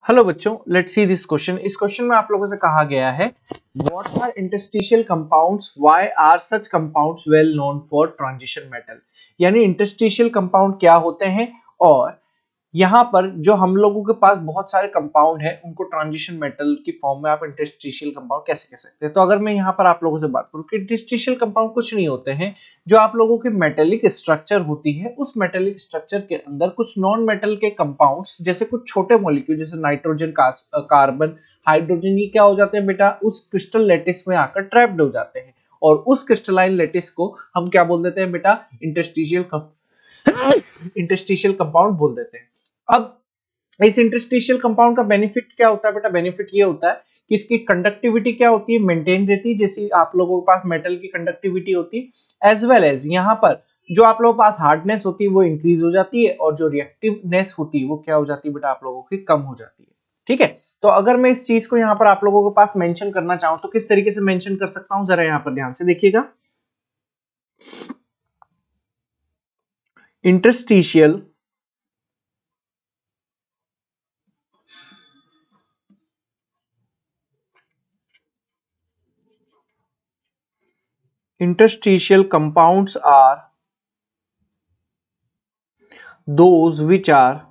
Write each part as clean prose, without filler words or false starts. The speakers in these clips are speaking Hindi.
हेलो बच्चों, लेट्स सी दिस क्वेश्चन। इस क्वेश्चन में आप लोगों से कहा गया है what are interstitial compounds, why are such compounds well known for transition metal. यानी इंटरस्टिशियल कंपाउंड क्या होते हैं और यहाँ पर जो हम लोगों के पास बहुत सारे कंपाउंड है उनको ट्रांजिशन मेटल की फॉर्म में आप इंटरस्टिशियल कंपाउंड कैसे कह सकते हैं। तो अगर मैं यहाँ पर आप लोगों से बात करूँ कि इंटरस्टिशियल कंपाउंड कुछ नहीं होते हैं, जो आप लोगों की मेटेलिक स्ट्रक्चर होती है उस मेटेलिक स्ट्रक्चर के अंदर कुछ नॉन मेटल के कंपाउंड्स जैसे कुछ छोटे मॉलिक्यूल जैसे नाइट्रोजन, कार्बन, हाइड्रोजन, ये क्या हो जाते हैं बेटा, उस क्रिस्टल लैटिस में आकर ट्रैप्ड हो जाते हैं और उस क्रिस्टलाइन लैटिस को हम क्या बोल देते हैं बेटा, इंटरस्टिशियल कंपाउंड बोल देते हैं। अब इस इंटरस्टिशियल कंपाउंड का बेनिफिट क्या होता है बेटा, बेनिफिट ये होता है कि इसकी कंडक्टिविटी क्या होती है, मेंटेन रहती है, जैसी आप लोगों के पास मेटल की कंडक्टिविटी होती है। एज वेल एज यहाँ पर जो आप लोगों के पास हार्डनेस होती है वो इंक्रीज हो जाती है और जो रिएक्टिवनेस होती है वो क्या हो जाती है बेटा, आप लोगों की कम हो जाती है। ठीक है, तो अगर मैं इस चीज को यहाँ पर आप लोगों के पास मेंशन करना चाहूँ तो किस तरीके से मेंशन कर सकता हूँ, जरा यहाँ पर ध्यान से देखिएगा। Interstitial compounds are those which are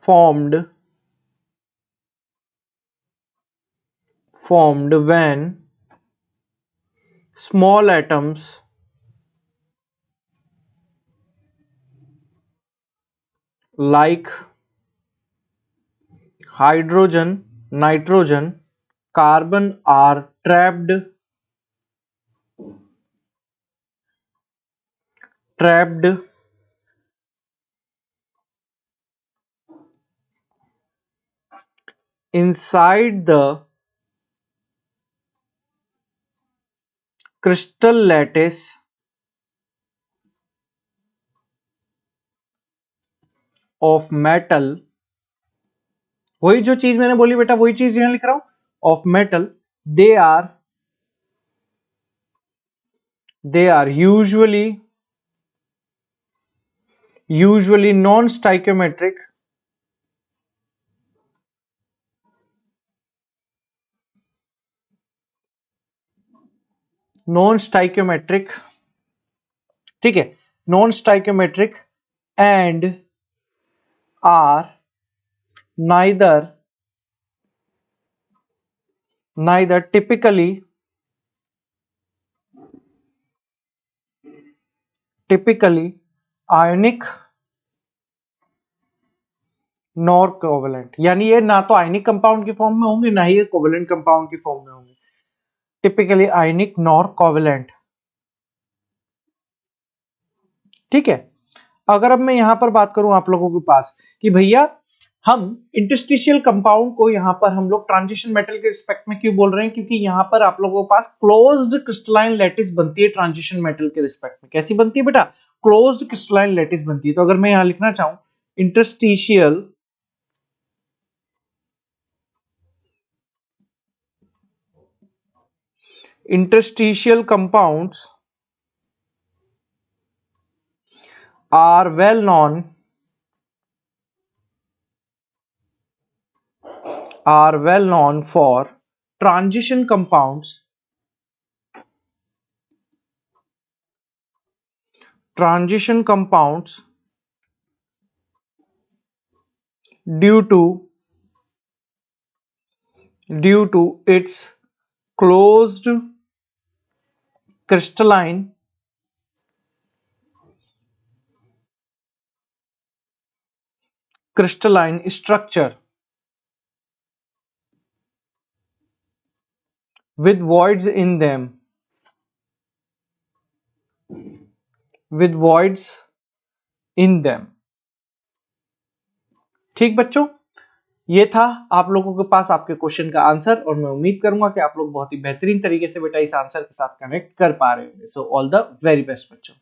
formed when small atoms like hydrogen, nitrogen, carbon are trapped inside the crystal lattice of metal। वही जो चीज मैंने बोली बेटा, वही चीज यहां लिख रहा हूं, of metal. They are usually non-stoichiometric ठीक है, non stoichiometric and are neither typically ionic nor covalent. यानी ये ना तो आयनिक कंपाउंड की फॉर्म में होंगे ना ही ये कोवेलेंट कंपाउंड की फॉर्म में होंगे, टिपिकली आयनिक नॉर कोवेलेंट। ठीक है, अगर अब मैं यहां पर बात करूं आप लोगों के पास कि भैया हम इंटरस्टिशियल कंपाउंड को यहां पर हम लोग ट्रांजिशन मेटल के रिस्पेक्ट में क्यों बोल रहे हैं, क्योंकि यहां पर आप लोगों के पास क्लोज्ड क्रिस्टलाइन लैटिस बनती है ट्रांजिशन मेटल के रिस्पेक्ट में। कैसी बनती है बेटा, क्लोज्ड क्रिस्टलाइन लैटिस बनती है। तो अगर मैं यहां लिखना चाहूं interstitial compounds are well known for transition compounds due to its closed crystalline structure with voids in them ठीक बच्चों, ये था आप लोगों के पास आपके क्वेश्चन का आंसर और मैं उम्मीद करूंगा कि आप लोग बहुत ही बेहतरीन तरीके से बेटा इस आंसर के साथ कनेक्ट कर पा रहे होंगे। So all the very best बच्चों।